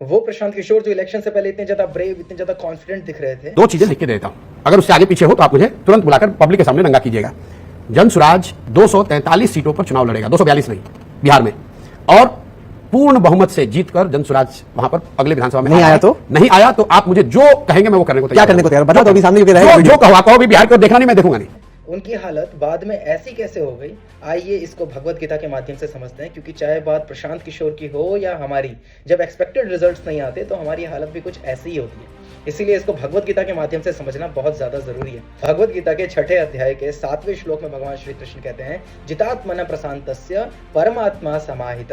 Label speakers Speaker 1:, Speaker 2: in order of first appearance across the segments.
Speaker 1: वो प्रशांत किशोर जो इलेक्शन से पहले इतने ज्यादा ब्रेव, इतने ज्यादा कॉन्फिडेंट दिख रहे थे।
Speaker 2: दो चीजें लिख के देता हूं, अगर उससे आगे पीछे हो तो आप मुझे तुरंत बुलाकर पब्लिक के सामने नंगा कीजिएगा। जनसुराज 243 सीटों पर चुनाव लड़ेगा, 242 नहीं, बिहार में, और पूर्ण बहुमत से जीतकर जनसुराज वहां पर अगले विधानसभा में नहीं आया तो आप मुझे जो कहेंगे मैं वो करने को तैयार।
Speaker 3: क्या करने को तैयार बताओ तो अभी सामने
Speaker 2: जो कहो भी बिहार को देखना नहीं, मैं देखूंगा नहीं।
Speaker 1: उनकी हालत बाद में ऐसी कैसे हो गई, आइए इसको भगवत गीता के माध्यम से समझते हैं। क्योंकि चाहे बात प्रशांत किशोर की हो या हमारी, जब एक्सपेक्टेड रिजल्ट्स नहीं आते तो हमारी हालत भी कुछ ऐसी ही होती है। इसीलिए इसको भगवत गीता के माध्यम से समझना बहुत ज्यादा जरूरी है। भगवत गीता के 6ठे अध्याय के 7वें श्लोक में भगवान श्री कृष्ण कहते हैं, जितात्मन प्रशांतस्य परमात्मा समाहित।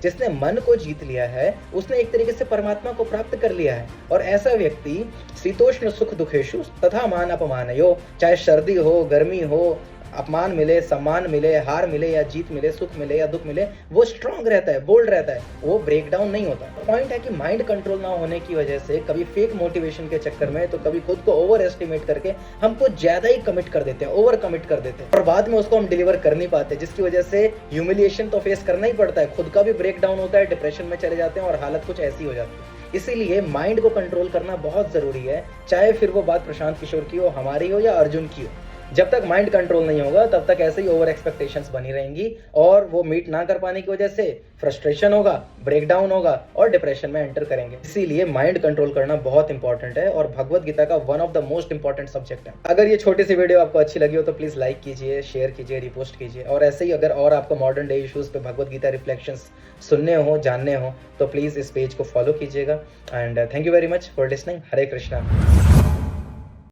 Speaker 1: जिसने मन को जीत लिया है उसने एक तरीके से परमात्मा को प्राप्त कर लिया है। और ऐसा व्यक्ति शीतोष्ण सुख दुखेशु तथा मान अपमानयो, चाहे सर्दी हो, गर्मी हो, अपमान मिले, सम्मान मिले, हार मिले या जीत मिले, सुख मिले या दुख मिले, वो स्ट्रांग रहता है, बोल्ड रहता है, वो ब्रेक डाउन नहीं होता। पॉइंट है कि माइंड कंट्रोल ना होने की वजह से कभी फेक मोटिवेशन के चक्कर में, तो कभी खुद को ओवर एस्टिमेट करके हम कुछ ज्यादा ही कमिट कर देते हैं, ओवर कमिट कर देते हैं, और बाद में उसको हम डिलीवर कर नहीं पाते, जिसकी वजह से ह्यूमिलिएशन तो फेस करना ही पड़ता है, खुद का भी ब्रेक डाउन होता है, डिप्रेशन में चले जाते हैं और हालत कुछ ऐसी हो जाती है। इसीलिए माइंड को कंट्रोल करना बहुत जरूरी है, चाहे फिर वो बात प्रशांत किशोर की हो, हमारी हो या अर्जुन की हो। जब तक माइंड कंट्रोल नहीं होगा तब तक ऐसे ही ओवर एक्सपेक्टेशंस बनी रहेंगी और वो मीट ना कर पाने की वजह से फ्रस्ट्रेशन होगा, ब्रेक डाउन होगा और डिप्रेशन में एंटर करेंगे। इसीलिए माइंड कंट्रोल करना बहुत इंपॉर्टेंट है और भगवत गीता का one of the most important subject है। अगर ये छोटी सी वीडियो आपको अच्छी लगी हो तो प्लीज लाइक कीजिए, शेयर कीजिए, रिपोस्ट कीजिए। और ऐसे ही अगर और आपको मॉडर्न डे इश्यूज पे भगवत गीता रिफ्लेक्शंस सुनने हो, जानने हो, तो प्लीज इस पेज को फॉलो कीजिएगा। And thank you very much for listening. Hare Krishna.